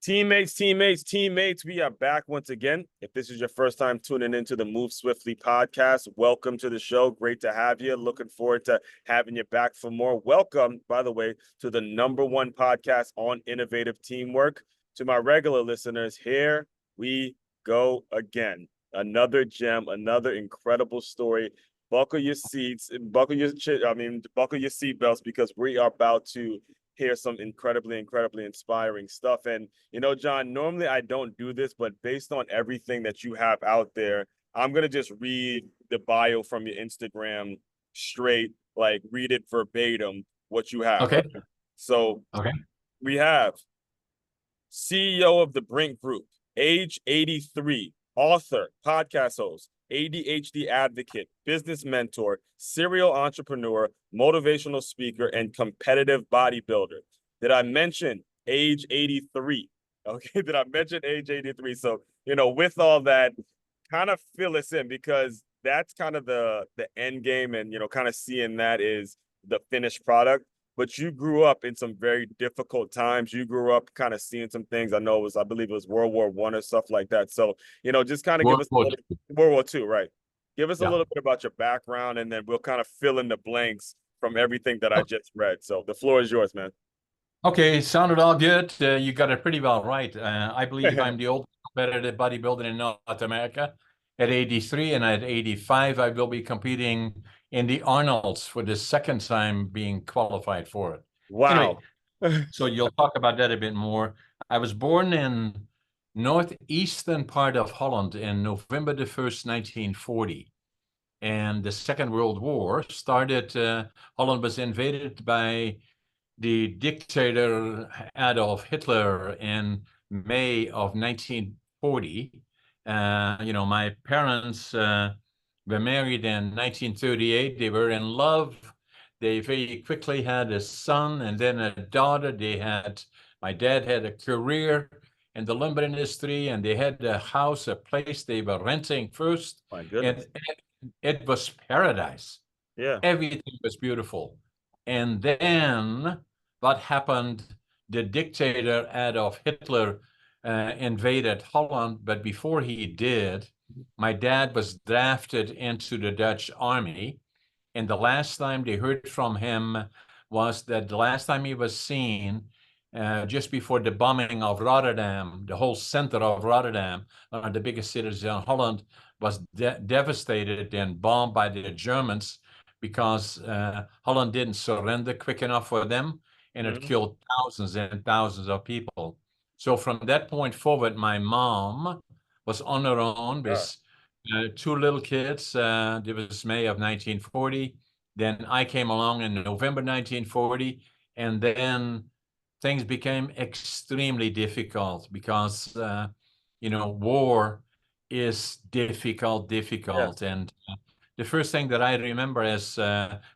Teammates, we are back once again. If this is your first time tuning into the Move Swiftly podcast, welcome to the show. Great to have you. Looking forward to having you back for more. Welcome, by the way, to the #1 podcast on innovative teamwork. To my regular listeners, here we go again. Another gem, another incredible story. Buckle your seats, buckle your seatbelts because we are about to hear some incredibly inspiring stuff. And, John, normally I don't do this, but based on everything that you have out there, I'm going to just read the bio from your Instagram straight, like read it verbatim, what you have. Okay. So we have CEO of the Brink Group, age 83, author, podcast host, ADHD advocate, business mentor, serial entrepreneur, motivational speaker, and competitive bodybuilder. Did I mention age 83? Okay, did I mention age 83? So, with all that, kind of fill us in because that's kind of the end game and, kind of seeing that is the finished product. But you grew up in some very difficult times. You grew up kind of seeing some things. I believe it was World War I or stuff like that. So, just kind of give us World War II, right? Give us a little bit about your background, and then we'll kind of fill in the blanks from everything that I just read. So the floor is yours, man. Okay, sounded all good. You got it pretty well right. I believe I'm the oldest competitive bodybuilder in North America. At 83 and at 85, I will be competing in the Arnolds for the second time being qualified for it. Wow. Anyway, so you'll talk about that a bit more. I was born in northeastern part of Holland in November the 1st, 1940. And the Second World War started, Holland was invaded by the dictator Adolf Hitler in May of 1940. My parents were married in 1938. They were in love. They very quickly had a son and then a daughter. My dad had a career in the lumber industry, and they had a house, a place they were renting first. My goodness. And it was paradise. Yeah. Everything was beautiful. And then what happened? The dictator Adolf Hitler invaded Holland, but before he did, my dad was drafted into the Dutch army. And the last time they heard from him was that the last time he was seen, just before the bombing of Rotterdam, the whole center of Rotterdam, one of the biggest cities in Holland, was devastated and bombed by the Germans because Holland didn't surrender quick enough for them, and it killed thousands and thousands of people. So from that point forward, my mom was on her own with two little kids. It was May of 1940. Then I came along in November 1940, and then things became extremely difficult because, war is difficult. Yeah. And the first thing that I remember as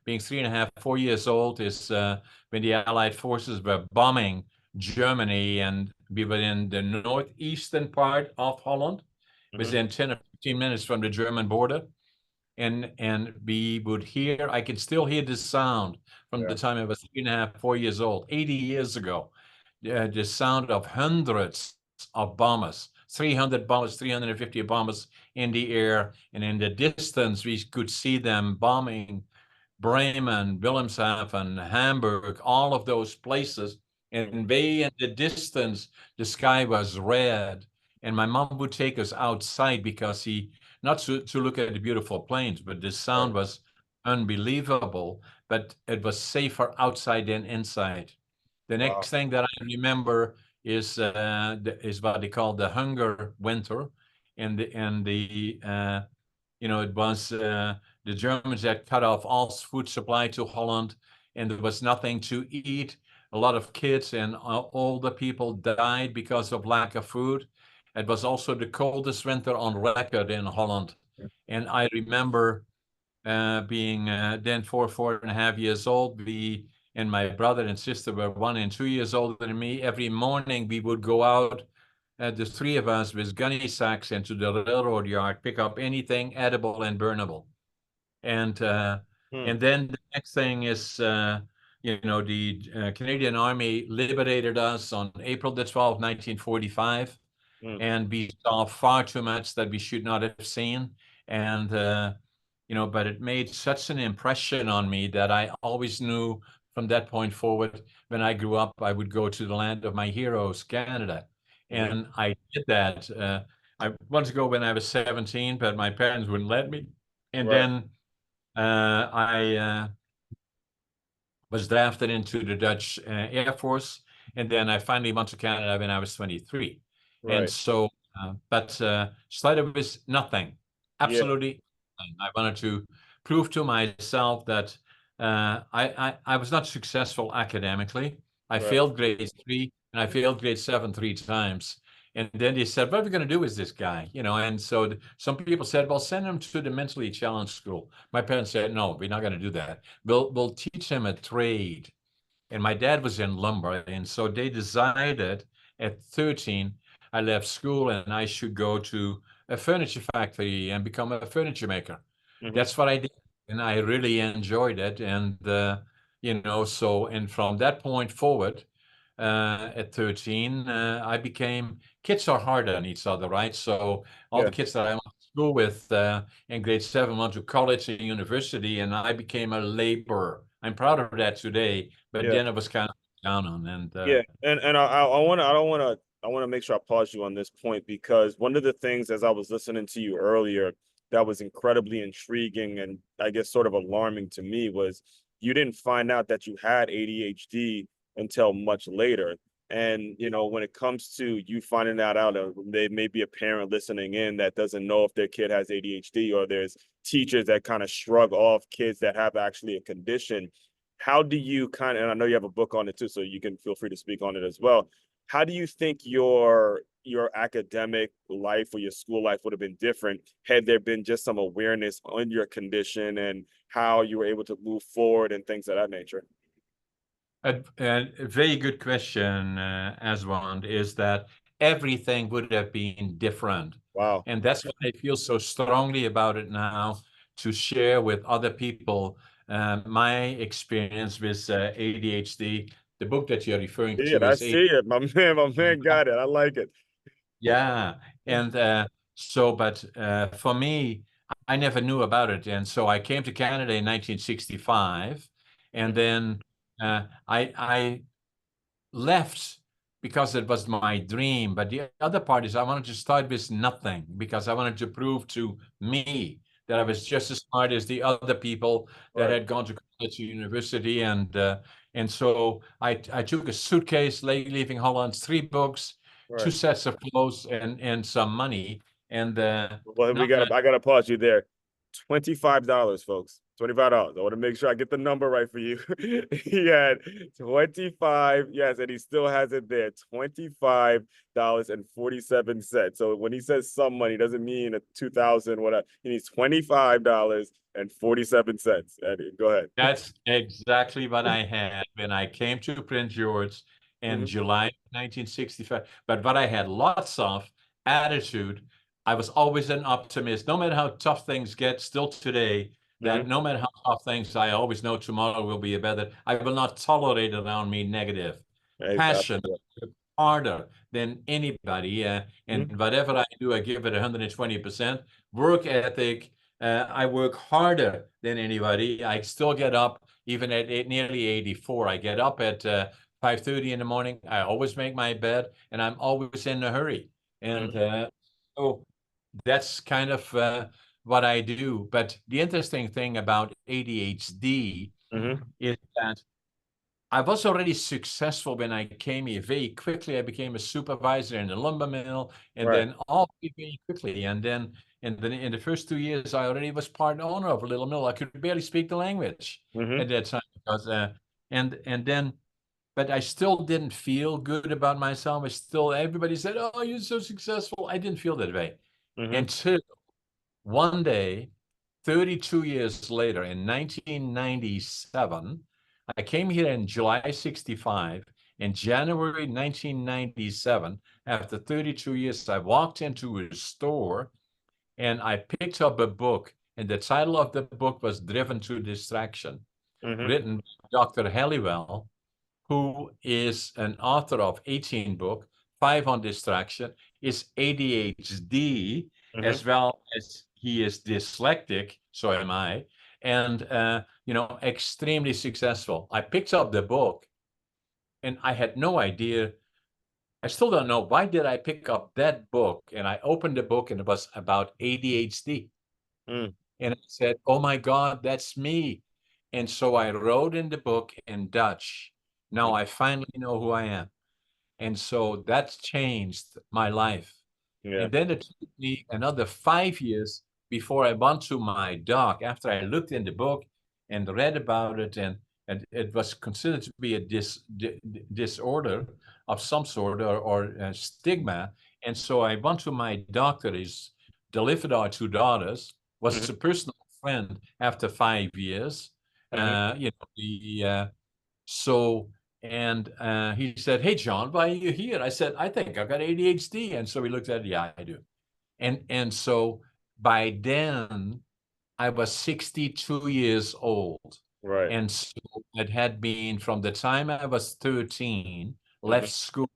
being 3.5, 4 years old is when the Allied forces were bombing Germany, and we were in the northeastern part of Holland, within 10 or 15 minutes from the German border. And we would hear, I can still hear the sound from the time I was 3.5, 4 years old, 80 years ago, the sound of hundreds of bombers, 300 bombers, 350 bombers in the air. And in the distance, we could see them bombing Bremen, Wilhelmshaven, Hamburg, all of those places. And way in the distance, the sky was red. And my mom would take us outside because not to look at the beautiful plains, but the sound was unbelievable. But it was safer outside than inside. The next thing that I remember is what they call the hunger winter, it was the Germans had cut off all food supply to Holland, and there was nothing to eat. A lot of kids and older people died because of lack of food. It was also the coldest winter on record in Holland. And I remember being then 4.5 years old. We and my brother and sister were 1 and 2 years older than me. Every morning we would go out, the three of us, with gunny sacks into the railroad yard, pick up anything edible and burnable. And then the next thing is the Canadian Army liberated us on April the 12th, 1945. Mm. And we saw far too much that we should not have seen. And, but it made such an impression on me that I always knew from that point forward, when I grew up, I would go to the land of my heroes, Canada. Mm-hmm. And I did that. I wanted to go when I was 17, but my parents wouldn't let me. And Right. then I was drafted into the Dutch Air Force. And then I finally went to Canada when I was 23. And Right. so, but started with nothing, Yeah. absolutely nothing. I wanted to prove to myself that I was not successful academically. I Right. failed grade 3 and I failed grade 7 3 times. And then they said, what are we going to do with this guy? And so some people said, well, send him to the mentally challenged school. My parents said, no, we're not going to do that. We'll teach him a trade. And my dad was in lumber. And so they decided at 13, I left school and I should go to a furniture factory and become a furniture maker. Mm-hmm. That's what I did. And I really enjoyed it. And, and from that point forward, at 13, I became, kids are hard on each other, right? So all Yeah. the kids that I went to school with in grade 7 went to college and university, and I became a laborer. I'm proud of that today, but Yeah. then it was kind of down on. And Yeah. And I want to make sure I pause you on this point because one of the things as I was listening to you earlier that was incredibly intriguing and I guess sort of alarming to me was you didn't find out that you had ADHD until much later. And when it comes to you finding that out, there may be a parent listening in that doesn't know if their kid has ADHD, or there's teachers that kind of shrug off kids that have actually a condition. How do you and I know you have a book on it too, so you can feel free to speak on it as well. How do you think your academic life or your school life would have been different had there been just some awareness on your condition and how you were able to move forward and things of that nature? a very good question, Aswand, is that everything would have been different. Wow. And that's what I feel so strongly about it now, to share with other people my experience with ADHD. The book that you're referring See it. to I is see it. My man got it. I like it. yeah. And but for me, I never knew about it. And so I came to Canada in 1965. And then I left because it was my dream. But the other part is I wanted to start with nothing because I wanted to prove to me that I was just as smart as the other people that Right. had gone to college or university. And so I took a suitcase, leaving Holland, 3 books, two Right. sets of clothes, and some money. And Well, not I gotta pause you there. $25, folks. $25. I want to make sure I get the number right for you. He had 25, yes, and he still has it there. $25.47. So when he says some money, doesn't mean a 2000, whatever. He needs $25.47. Go ahead. That's exactly what I had when I came to Prince George in Mm-hmm. July 1965. But what I had lots of attitude. I was always an optimist, no matter how tough things get, still today, that Mm-hmm. no matter how tough things, I always know tomorrow will be a better. I will not tolerate around me negative. Passion, Absolutely. harder than anybody. Mm-hmm. And whatever I do, I give it 120%. Work ethic, I work harder than anybody. I still get up, even at nearly 84. I get up at 5:30 in the morning. I always make my bed, and I'm always in a hurry. And Mm-hmm. so that's kind of what I do. But the interesting thing about ADHD Mm-hmm. is that I was already successful when I came here. Very quickly, I became a supervisor in the lumber mill, and Right. then all very quickly. And then in the first 2 years, I already was part owner of a little mill. I could barely speak the language Mm-hmm. at that time because, and then, but I still didn't feel good about myself. I still, everybody said, "Oh, you're so successful." I didn't feel that way Mm-hmm. until one day, 32 years later, in 1997. I came here in July 65. In January 1997, after 32 years, I walked into a store and I picked up a book, and the title of the book was Driven to Distraction. written by Dr. Halliwell, who is an author of 18 books, 5 on distraction, is ADHD, as well as he is dyslexic, so am I, and extremely successful. I picked up the book and I had no idea. I still don't know why did I pick up that book, and I opened the book and it was about ADHD. And I said, oh my God, that's me. And so I wrote in the book in Dutch. Now I finally know who I am. And so that's changed my life. Yeah. And then it took me another 5 years before I went to my doc, after I looked in the book and read about it, and it was considered to be a disorder of some sort, or a stigma. And so I went to my doctor, who's delivered our 2 daughters, was a personal friend after 5 years. He said, hey, John, why are you here? I said, I think I've got ADHD. And so he looked at it, yeah, I do. And so by then, I was 62 years old. Right. And so it had been from the time I was 13, left school,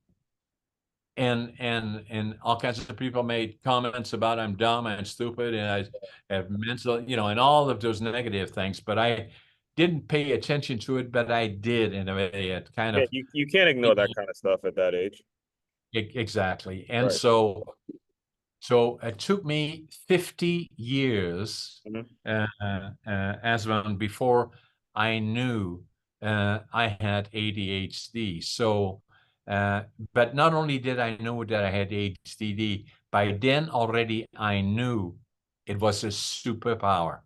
and all kinds of people made comments about I'm dumb and stupid and I have mental, and all of those negative things. But I didn't pay attention to it, but I did in a way. It kind of you can't ignore that kind of stuff at that age. Exactly. And Right. so it took me 50 years as one before I knew I had ADHD. So, but not only did I know that I had ADHD, by then already I knew it was a superpower.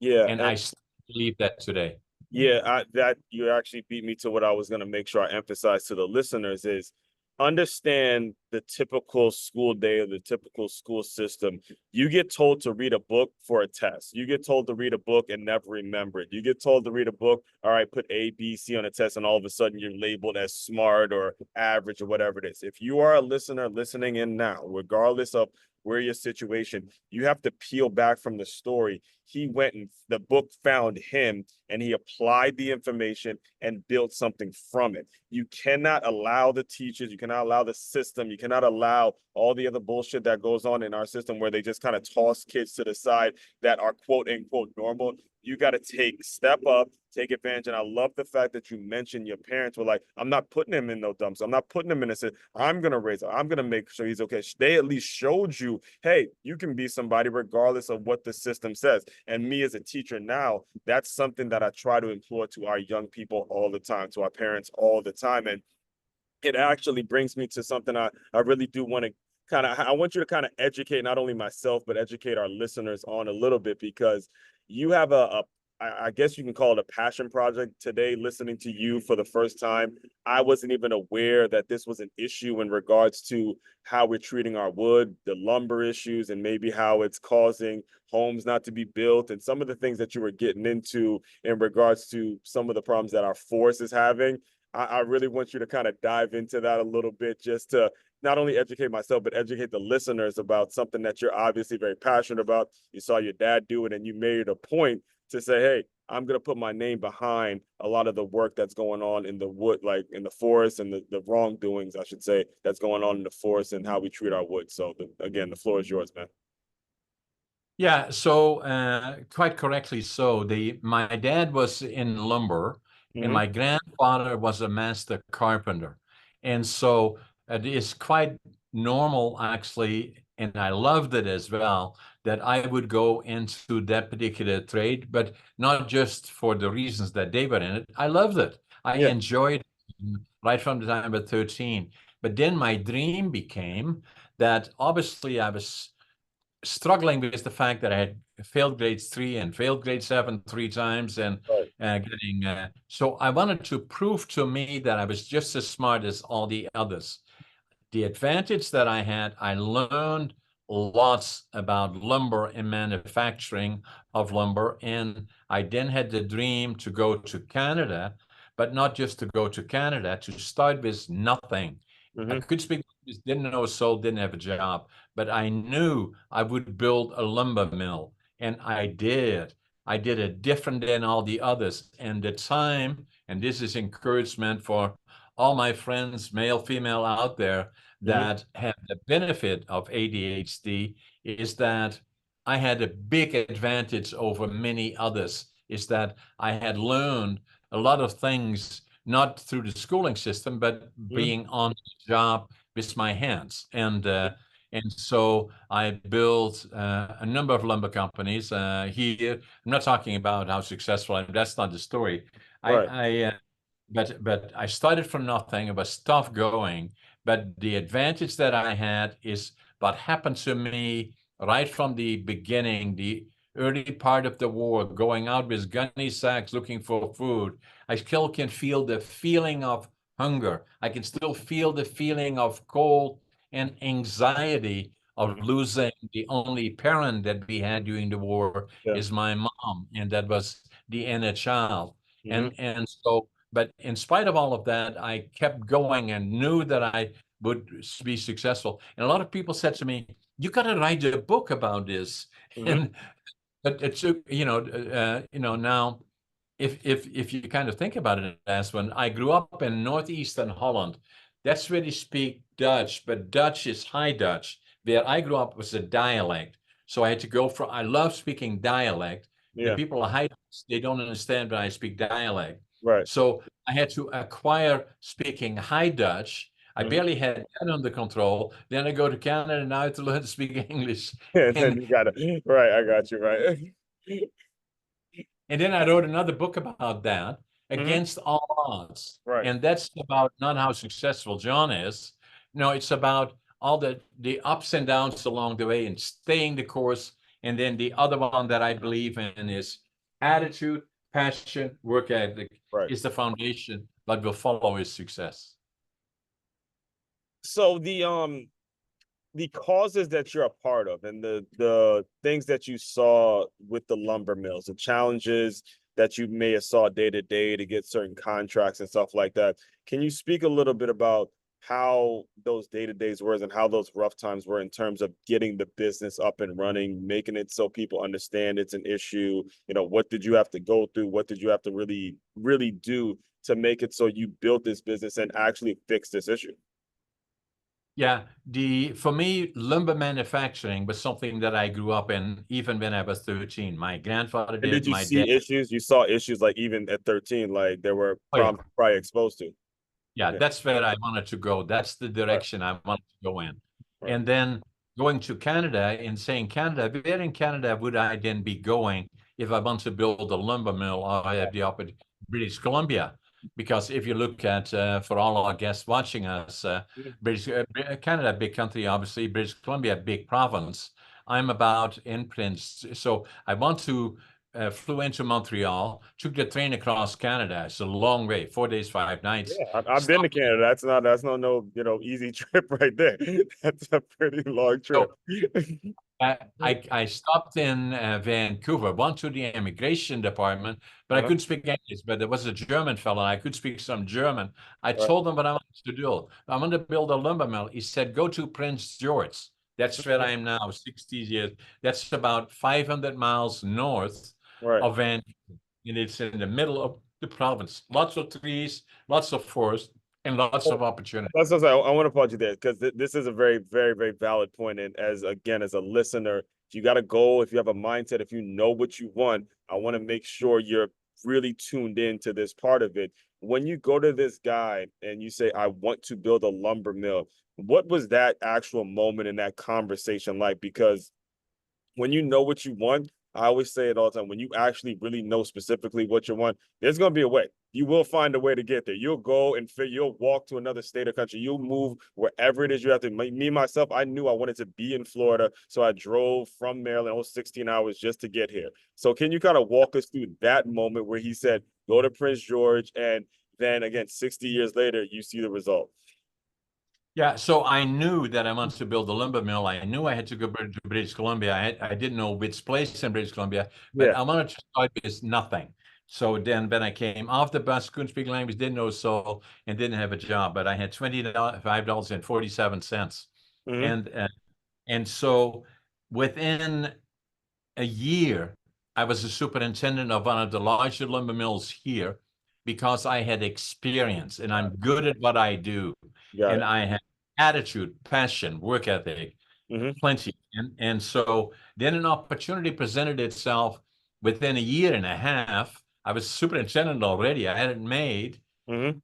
Yeah. And I still believe that today. Yeah, that you actually beat me to what I was going to make sure I emphasize to the listeners is understand the typical school day or the typical school system. You get told to read a book for a test. You get told to read a book and never remember it. You get told to read a book, all right, put A, B, C on a test, and all of a sudden you're labeled as smart or average or whatever it is. If you are a listener listening in now, regardless of where your situation, you have to peel back from the story. He went and the book found him and he applied the information and built something from it. You cannot allow the teachers, you cannot allow the system, you cannot allow all the other bullshit that goes on in our system where they just kind of toss kids to the side that are quote unquote normal. You got to step up, take advantage. And I love the fact that you mentioned your parents were like, I'm not putting him in no dumps. I'm not putting him in a sit. I'm going to raise him. I'm going to make sure he's okay. They at least showed you, hey, you can be somebody regardless of what the system says. And me as a teacher now, that's something that I try to implore to our young people all the time, to our parents all the time. And it actually brings me to something I really do want to I want you to kind of educate not only myself, but educate our listeners on a little bit, because you have I guess you can call it a passion project today, listening to you for the first time. I wasn't even aware that this was an issue in regards to how we're treating our wood, the lumber issues, and maybe how it's causing homes not to be built, and some of the things that you were getting into in regards to some of the problems that our forest is having. I really want you to kind of dive into that a little bit, just to not only educate myself, but educate the listeners about something that you're obviously very passionate about. You saw your dad do it and you made it a point to say, hey, I'm going to put my name behind a lot of the work that's going on in the wood, like in the forest, and the wrongdoings, I should say, that's going on in the forest and how we treat our wood. So again, the floor is yours, man. Yeah, so quite correctly so. My dad was in lumber, and my grandfather was a master carpenter. And so it is quite normal, actually, and I loved it as well, that I would go into that particular trade, but not just for the reasons that they were in it. I loved it. I enjoyed it right from the time I was 13. But then my dream became that obviously I was struggling with the fact that I had failed grade 3 and failed grade 7 3 times, and so I wanted to prove to me that I was just as smart as all the others. The advantage that I had, I learned lots about lumber and manufacturing of lumber, and I then had the dream to go to Canada, but not just to go to Canada, to start with nothing. I could speak, didn't know a soul, didn't have a job, but I knew I would build a lumber mill, and I did. I did it different than all the others. And the time, and this is encouragement for all my friends, male, female out there that have the benefit of ADHD, is that I had a big advantage over many others, is that I had learned a lot of things, not through the schooling system, but being on the job with my hands. And so I built a number of lumber companies here. I'm not talking about how successful I am. That's not the story. Right. But I started from nothing. It was tough going. But the advantage that I had is what happened to me right from the beginning, the early part of the war, going out with gunny sacks looking for food. I still can feel the feeling of hunger. I can still feel the feeling of cold and anxiety of losing the only parent that we had during the war is my mom, and that was the inner child. And so, but in spite of all of that, I kept going and knew that I would be successful. And a lot of people said to me, "You got to write a book about this." And but it's now if you kind of think about it as when I grew up in northeastern Holland, that's where they speak Dutch, but Dutch is High Dutch. Where I grew up was a dialect. So I had to go from, I love speaking dialect. The Yeah. people of High Dutch, they don't understand when I speak dialect. Right. So I had to acquire speaking High Dutch. I barely had that under control. Then I go to Canada now to learn to speak English. And then you got it. Right. I got you. Right. And then I wrote another book about that, Against All Odds. Right. And that's about not how successful John is. No, it's about all the ups and downs along the way and staying the course. And then the other one that I believe in is attitude, passion, work ethic Right. is the foundation, but will follow his success. So the causes that you're a part of and the things that you saw with the lumber mills, the challenges that you may have saw day to day to get certain contracts and stuff like that. Can you speak a little bit about how those day-to-days were and how those rough times were in terms of getting the business up and running, making it so people understand it's an issue? You know, what did you have to go through? What did you have to really do to make it so you built this business and actually fix this issue? Yeah, for me, lumber manufacturing was something that I grew up in even when I was 13. My grandfather And did, did you my dad. see issues? You saw issues like even at 13, like there were Oh, yeah. probably exposed to. Yeah, Yeah. that's where I wanted to go. That's the direction I wanted to go in. Right. And then going to Canada and saying, Canada, where in Canada would I then be going if I want to build a lumber mill or I have the opportunity British Columbia? Because if you look at, for all our guests watching us, Canada, big country, obviously, British Columbia, big province. I'm about in Prince. So I want to flew into Montreal, took the train across Canada. It's a long way, 4 days, 5 nights. Yeah, I've been to Canada. That's no easy trip right there. That's a pretty long trip. So I stopped in Vancouver, went to the immigration department, but I couldn't speak English. But there was a German fellow, I could speak some German. I Right. told him what I wanted to do. I want to build a lumber mill. He said, go to Prince George. That's where I am now, 60 years. That's about 500 miles north Right. of Vancouver. And it's in the middle of the province. Lots of trees, lots of forest, and lots of opportunity. That's what I want to applaud you there because this is a very, very, very valid point. And as again, as a listener, if you got a goal, if you have a mindset, if you know what you want, I want to make sure you're really tuned in to this part of it. When you go to this guy and you say, I want to build a lumber mill, what was that actual moment in that conversation like? Because when you know what you want, I always say it all the time. When you actually really know specifically what you want, there's going to be a way. You will find a way to get there. You'll go and you'll walk to another state or country. You'll move wherever it is you have to. Me, myself, I knew I wanted to be in Florida. So I drove from Maryland, 16 hours just to get here. So can you kind of walk us through that moment where he said, go to Prince George, and then again, 60 years later, you see the result? Yeah, so I knew that I wanted to build a lumber mill. I knew I had to go to British Columbia. I didn't know which place in British Columbia, but Yeah. I wanted to start with nothing. So then when I came off the bus, couldn't speak language, didn't know soul, and didn't have a job, but I had $25.47. Mm-hmm. And so within a year, I was a superintendent of one of the larger lumber mills here because I had experience and I'm good at what I do. Got And it. I had attitude, passion, work ethic, Mm-hmm. plenty. And so then an opportunity presented itself within a year and a half. I was superintendent already. I had it made. Mm-hmm.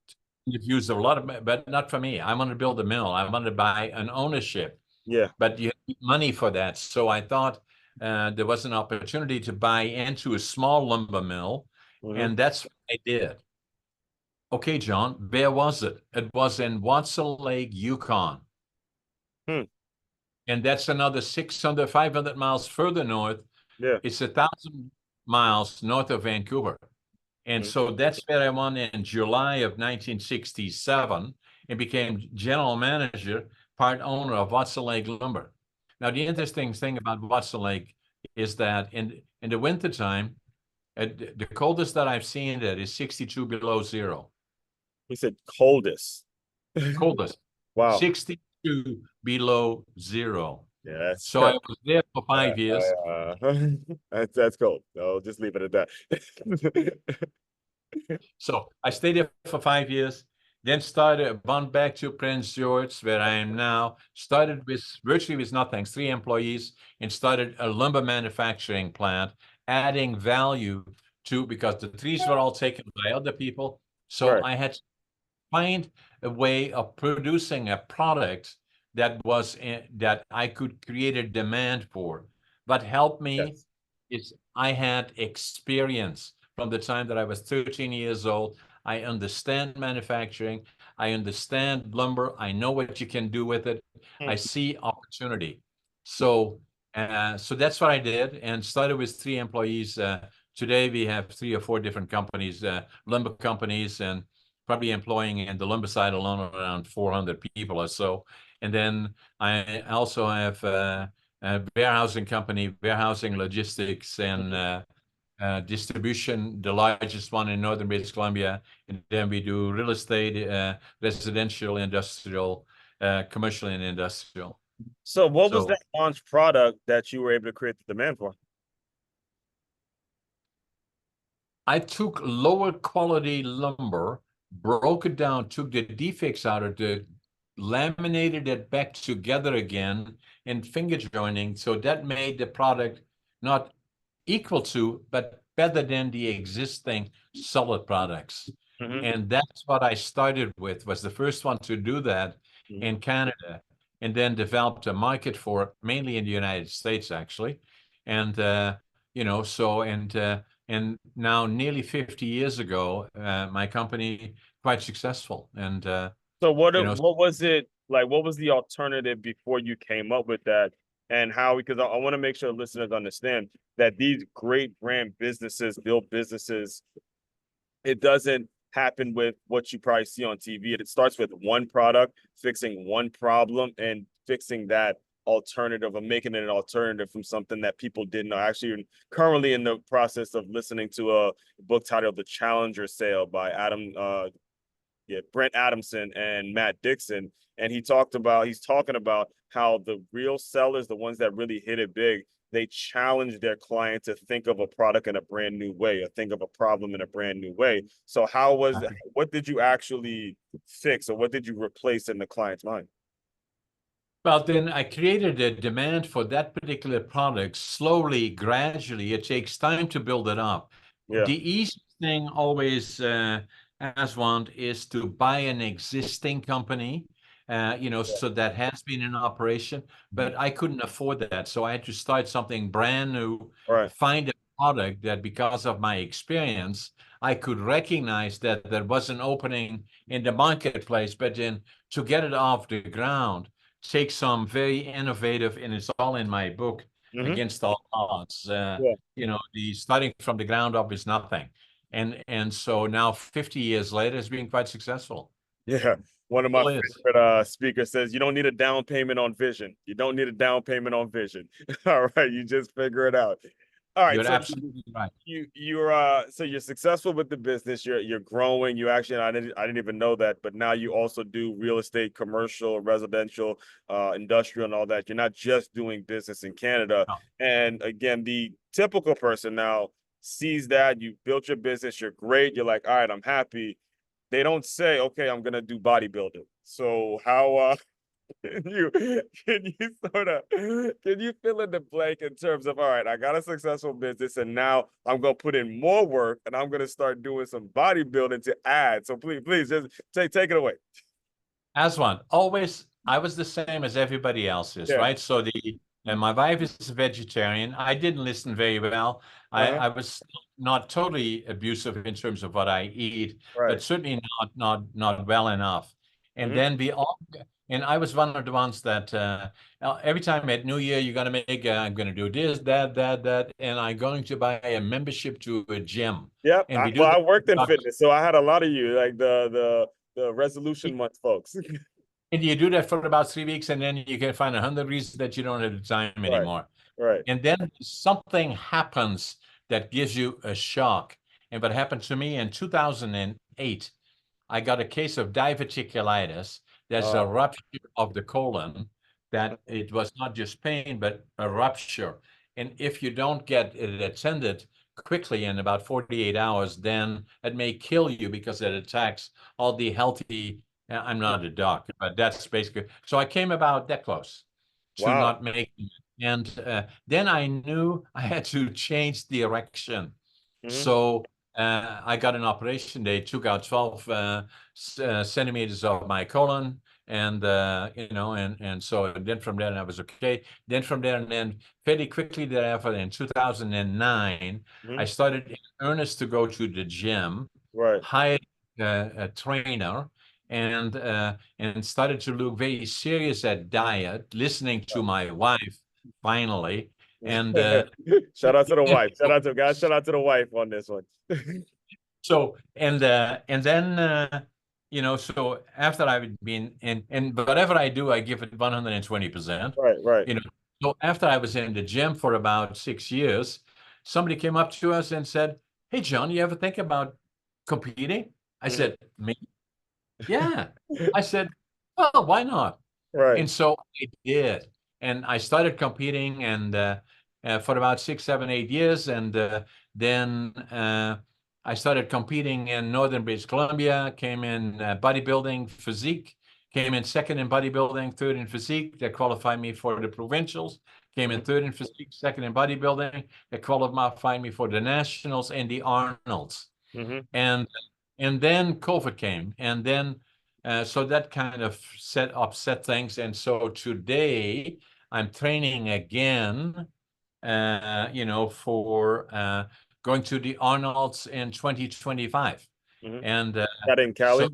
You've used a lot of, but not for me. I wanted to build a mill. I wanted to buy an ownership, Yeah. but you need money for that. So I thought there was an opportunity to buy into a small lumber mill, Mm-hmm. and that's what I did. Okay, John, where was it? It was in Watson Lake, Yukon. Hmm. And that's another 600, 500 miles further north. Yeah. It's 1,000 miles north of Vancouver. And Mm-hmm. so that's where I went in July of 1967 and became general manager, part owner of Watson Lake Lumber. Now, the interesting thing about Watson Lake is that in the wintertime, the coldest that I've seen there is 62 below zero. He said coldest. Coldest, Wow. 62 below zero. Yeah, that's So I was there for 5 years. that's cold. No, just leave it at that. So I stayed there for 5 years, then went back to Prince George, where I am now, started with virtually with nothing, 3 employees, and started a lumber manufacturing plant, adding value to, because the trees were all taken by other people. So Right. I had to find a way of producing a product that was that I could create a demand for. What helped me Yes. is I had experience from the time that I was 13 years old. I understand manufacturing. I understand lumber. I know what you can do with it. I Hmm. see opportunity. So, so that's what I did, and started with 3 employees. Today we have 3 or 4 different companies, lumber companies, and probably employing in the lumber side alone around 400 people or so. And then I also have a warehousing company, warehousing logistics and distribution, the largest one in northern British Columbia. And then we do real estate, residential, industrial, commercial, and industrial. So what was So that launch product that you were able to create the demand for? I took lower quality lumber, broke it down, took the defects out of it, laminated it back together again in finger joining. So that made the product not equal to, but better than the existing solid products. Mm-hmm. And that's what I started with, was the first one to do that Mm-hmm. in Canada, and then developed a market for it, mainly in the United States, actually. And, so, and now nearly 50 years ago, my company quite successful. And, So you know, what was it like? What was the alternative before you came up with that, and how? Because I want to make sure listeners understand that these great brand businesses build businesses. It doesn't happen with what you probably see on TV. It starts with one product, fixing one problem, and fixing that alternative or making it an alternative from something that people didn't know. Actually, currently in the process of listening to a book titled "The Challenger Sale" by Brent Adamson and Matt Dixon. And he's talking about how the real sellers, the ones that really hit it big, they challenge their client to think of a product in a brand new way, or think of a problem in a brand new way. So what did you actually fix, or what did you replace in the client's mind? well, then I created a demand for that particular product slowly, gradually. It takes time to build it up. Yeah. The easy thing always, as one, is to buy an existing company, so that has been in operation. But I couldn't afford that. So I had to start something brand new, All right. find a product that, because of my experience, I could recognize that there was an opening in the marketplace. But then to get it off the ground, take some very innovative, and it's all in my book, Mm-hmm. Against All Odds. Yeah. The starting from the ground up is nothing. And so now 50 years later, it's been quite successful. Yeah. One of my Still is. favorite speakers says, you don't need a down payment on vision. You don't need a down payment on vision. All right. You just figure it out. All right, You're so absolutely right. you're successful with the business. You're growing. You actually I didn't even know that, but now you also do real estate, commercial, residential, industrial, and all that. You're not just doing business in Canada. No. And again, the typical person now sees that you built your business. You're great. You're like, all right, I'm happy. They don't say, okay, I'm gonna do bodybuilding. So how can you can you fill in the blank in terms of, all right, I got a successful business and now I'm gonna put in more work and I'm gonna start doing some bodybuilding to add. So please just take it away. As one, always, I was the same as everybody else is, Yeah. right? So and my wife is a vegetarian. I didn't listen very well. Uh-huh. I was not totally abusive in terms of what I eat, Right. but certainly not well enough. And Mm-hmm. then and I was one of the ones that every time at New Year, you're going to make, I'm going to do this, that, and I'm going to buy a membership to a gym. Yep. And we do Well, I that. worked in fitness, so I had a lot of you, like the resolution month folks. And you do that for about 3 weeks, and then you can find 100 reasons that you don't have the time Right. anymore. Right. And then something happens that gives you a shock. And what happened to me in 2008, I got a case of diverticulitis. There's a Uh, rupture of the colon, that it was not just pain, but a rupture. And if you don't get it attended quickly in about 48 hours, then it may kill you because it attacks all the healthy. I'm not a doctor, but that's basically. So I came about that close to wow. not making it. And then I knew I had to change direction. Mm-hmm. So I got an operation. They took out 12 centimeters of my colon, and and so then from there I was okay. Then from there, and then fairly quickly thereafter, in 2009, I Mm-hmm. started in earnest to go to the gym, Right. hired a trainer, and started to look very serious at diet, listening to my wife finally, and Shout out to the wife. Shout out to guys. Shout out to the wife on this one. so and then so after I've been and whatever I do, I give it 120%. Right, right. So after I was in the gym for about 6 years, somebody came up to us and said, "Hey, John, you ever think about competing?" I Mhm. said, "Me? Yeah." I said, "Well, why not?" Right. And so I did. And I started competing and for about 6, 7, 8 years. And then I started competing in Northern British Columbia, came in bodybuilding physique, came in second in bodybuilding, third in physique. That qualified me for the provincials. Came in Mhm. third in physique, second in bodybuilding. That qualified me for the nationals and the Arnolds. Mhm. And then COVID came, and then so that kind of upset things. And so today I'm training again, for going to the Arnolds in 2025. Mhm. And That in so Cali?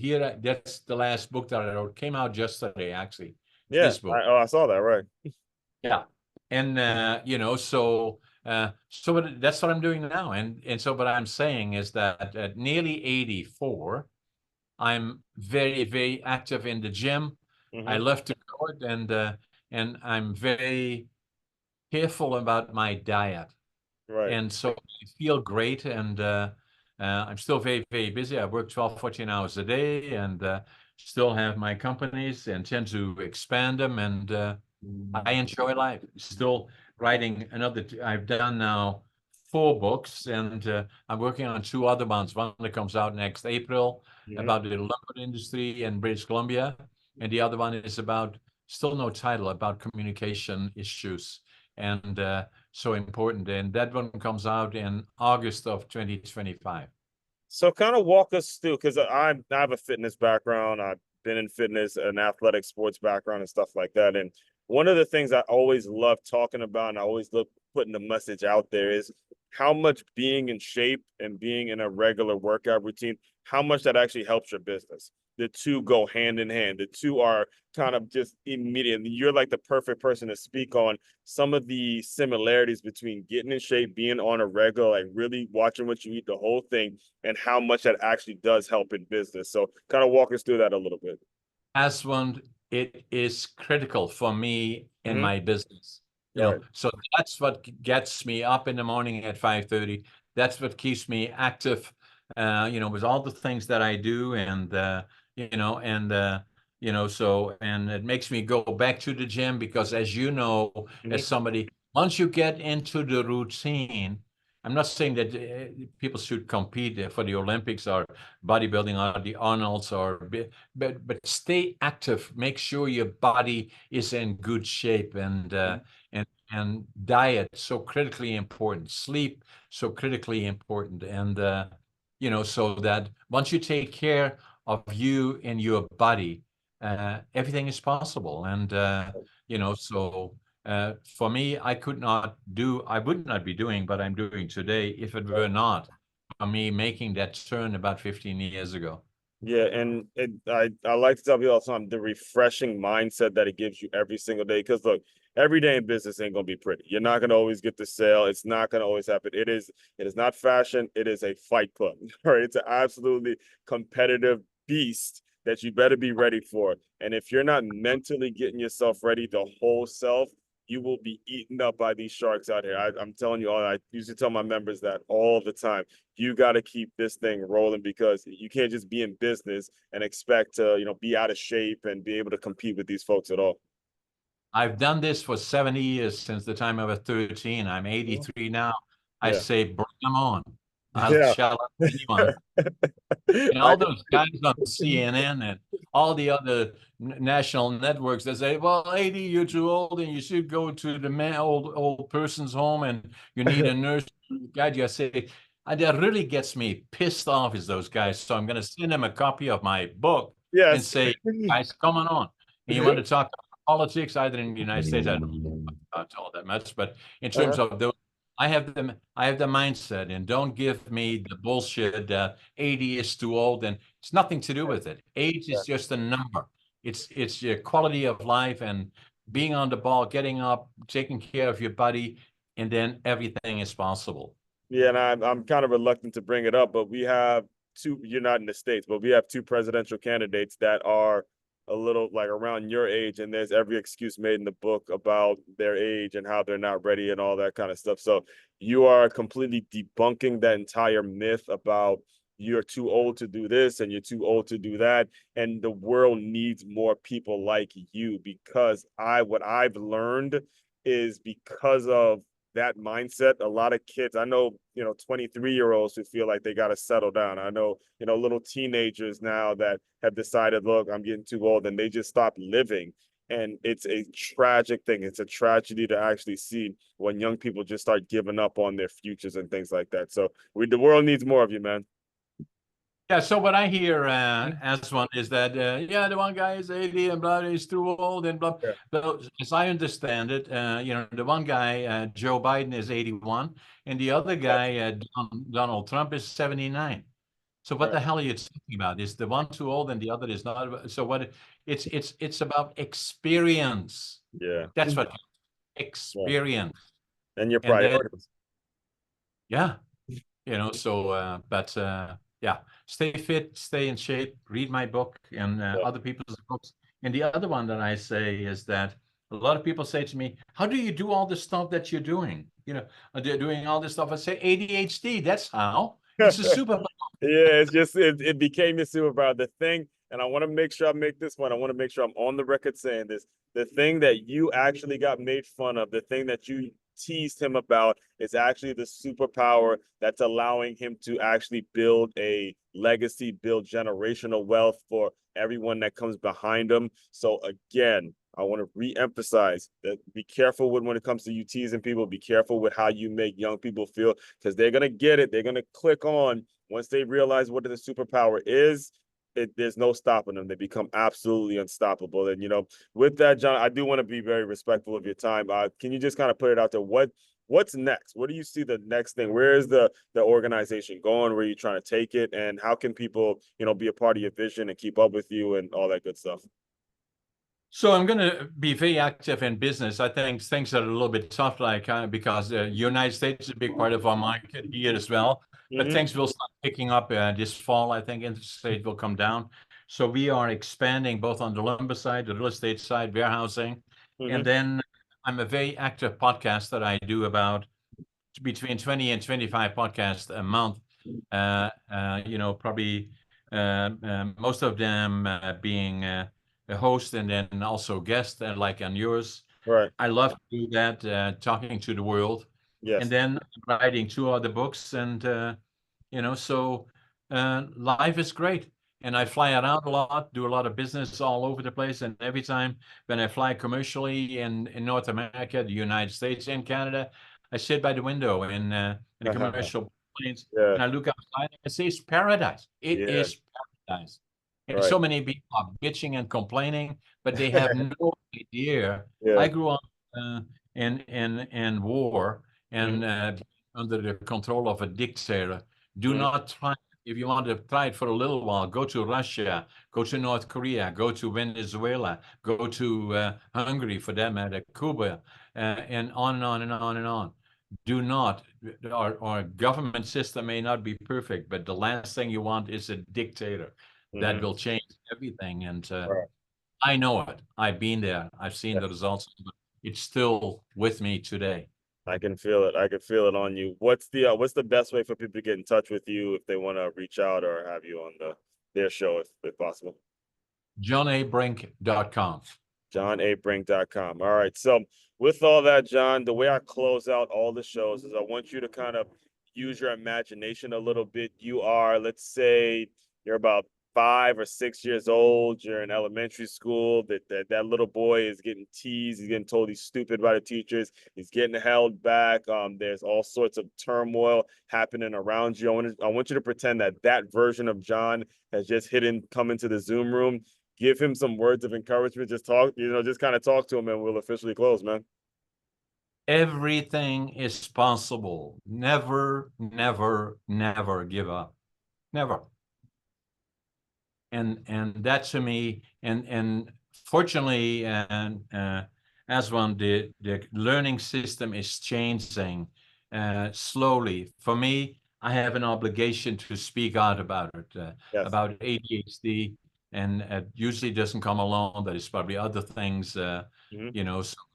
here, that's the last book that I wrote. Came out yesterday, actually. Yeah. This book. I saw that, right. Yeah. And so that's what I'm doing now. And so what I'm saying is that at nearly 84, I'm very, very active in the gym. I Mhm. love to go it, and I'm very careful about my diet. Right. And so I feel great, and I'm still very, very busy. I work 12, 14 hours a day, and still have my companies and tend to expand them. And I enjoy life. Still writing another. I've done now 4 books, and I'm working on 2 other ones. One that comes out next April Mhm. about the lumber industry in British Columbia, and the other one is about, still no title, about communication issues, and so important. And that one comes out in August of 2025. So kind of walk us through, because I have a fitness background. I've been in fitness and athletic sports background and stuff like that. And one of the things I always love talking about, and I always look putting the message out there, is how much being in shape and being in a regular workout routine, how much that actually helps your business. The two go hand in hand. The two are kind of just immediate. You're like the perfect person to speak on some of the similarities between getting in shape, being on a regular, like really watching what you eat, the whole thing, and how much that actually does help in business. So kind of walk us through that a little bit. As one, it is critical for me in Mm-hmm. my business. You know, so that's what gets me up in the morning at 5:30. That's what keeps me active, you know, with all the things that I do, and you know, and you know, so, and it makes me go back to the gym because, as you know, as somebody, once you get into the routine, I'm not saying that people should compete for the Olympics or bodybuilding or the Arnolds, or but stay active. Make sure your body is in good shape, and diet so critically important, sleep so critically important, and you know, so that once you take care of you and your body, everything is possible. And you know, so for me, I would not be doing what I'm doing today if it were not for me making that turn about 15 years ago. Yeah, and I like to tell people all the time the refreshing mindset that it gives you every single day. Because look, every day in business ain't gonna be pretty. You're not gonna always get the sale. It's not gonna always happen. It is not fashion. It is a fight club. Right? It's an absolutely competitive beast that you better be ready for. And if you're not mentally getting yourself ready, the whole self, you will be eaten up by these sharks out here. I'm telling you all. I usually tell my members that all the time. You got to keep this thing rolling because you can't just be in business and expect to, be out of shape and be able to compete with these folks at all. I've done this for 70 years since the time I was 13. I'm 83 now. I Yeah. say, bring them on. I'll Yeah. challenge anyone. And all those guys on CNN and all the other national networks that say, well, 80, you're too old and you should go to the old person's home and you need a nurse guide you. I say, and that really gets me pissed off is those guys. So I'm going to send them a copy of my book and Yes. say, guys, come on. And you want to talk politics, either in the United States, I don't talk all that much, but in terms of those, I have the mindset, and don't give me the bullshit that 80 is too old, and it's nothing to do with it. Age is just a number. It's your quality of life and being on the ball, getting up, taking care of your body, and then everything is possible. Yeah, and I'm kind of reluctant to bring it up, but we have two. You're not in the States, but we have two presidential candidates that are a little like around your age, and there's every excuse made in the book about their age and how they're not ready and all that kind of stuff. So you are completely debunking that entire myth about you're too old to do this and you're too old to do that. And the world needs more people like you because what I've learned is because of that mindset. A lot of kids, I know, 23-year-olds who feel like they got to settle down. I know, little teenagers now that have decided, look, I'm getting too old, and they just stop living. And it's a tragic thing. It's a tragedy to actually see when young people just start giving up on their futures and things like that. So the world needs more of you, man. Yeah, so what I hear as one is that, the one guy is 80 and blah, he's too old and blah. Yeah. So as I understand it, the one guy, Joe Biden, is 81, and the other guy, Donald Trump, is 79. So what the hell are you talking about? Is the one too old and the other is not? So it's about experience. Yeah. That's what experience. And your And then, priorities. yeah, but yeah, stay fit, stay in shape, read my book and other people's books. And the other one that I say is that a lot of people say to me, how do you do all the stuff that you're doing? They're doing all this stuff. I say ADHD, that's how. It's a superpower. Yeah, it's just it became a superpower. The thing, and I want to make sure I make this one. I want to make sure I'm on the record saying this. The thing that you actually got made fun of, the thing that you teased him about, is actually the superpower that's allowing him to actually build a legacy, build generational wealth for everyone that comes behind him. So again, I want to re-emphasize that be careful when it comes to you teasing people. Be careful with how you make young people feel because they're gonna get it. They're gonna click on once they realize what the superpower is. There's no stopping them. They become absolutely unstoppable. And with that, John, I do want to be very respectful of your time. Can you just kind of put it out there? What's next? What do you see the next thing? Where is the organization going? Where are you trying to take it? And how can people, be a part of your vision and keep up with you and all that good stuff? So I'm going to be very active in business. I think things are a little bit tough, like because the United States is a big part of our market here as well. But things will start picking up this fall. I think interest rate will come down. So we are expanding both on the lumber side, the real estate side, warehousing, and then I'm a very active podcaster. I do about between 20 and 25 podcasts a month. Probably most of them being a host and then also guest, like on yours. Right. I love to do that, talking to the world. Yes. And then writing 2 other books. And, so life is great. And I fly around a lot, do a lot of business all over the place. And every time when I fly commercially in North America, the United States, and Canada, I sit by the window in the commercial planes, Yeah. and I look outside and I say, it's paradise. It Yeah. is paradise. And Right. so many people are bitching and complaining, but they have no idea. Yeah. I grew up in war and under the control of a dictator. Do not try. If you want to try it for a little while, go to Russia, go to North Korea, go to Venezuela, go to Hungary, for that matter, Cuba, and on and on and on and on. Do not, our government system may not be perfect, but the last thing you want is a dictator that will change everything. And Right. I know it. I've been there. I've seen the results. But it's still with me today. I can feel it. I can feel it on you. What's the best way for people to get in touch with you if they want to reach out or have you on their show if possible? JohnABrink.com. JohnABrink.com. All right. So with all that, John, the way I close out all the shows is I want you to kind of use your imagination a little bit. You are, let's say, you're about 5 or 6 years old. You're in elementary school. That little boy is getting teased. He's getting told he's stupid by the teachers. He's getting held back. There's all sorts of turmoil happening around you. I want you to pretend that version of John has just come into the Zoom room. Give him some words of encouragement. Just talk, just kind of talk to him, and we'll officially close, man. Everything is possible. Never, never, never give up. Never. And that to me, and fortunately, and as one, the learning system is changing slowly. For me, I have an obligation to speak out about it, Yes. about ADHD, and it usually doesn't come along. There's probably other things, so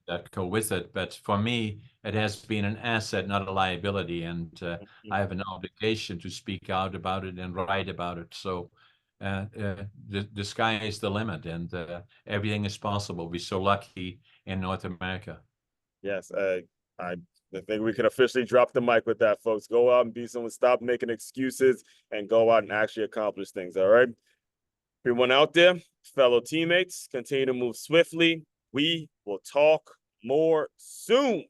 that go with it. But for me, it has been an asset, not a liability, and I have an obligation to speak out about it and write about it. So the sky is the limit, and everything is possible. We're so lucky in North America. Yes, I think we can officially drop the mic with that, folks. Go out and be someone. Stop making excuses and go out and actually accomplish things. All right, everyone out there, fellow teammates, continue to move swiftly. We will talk more soon.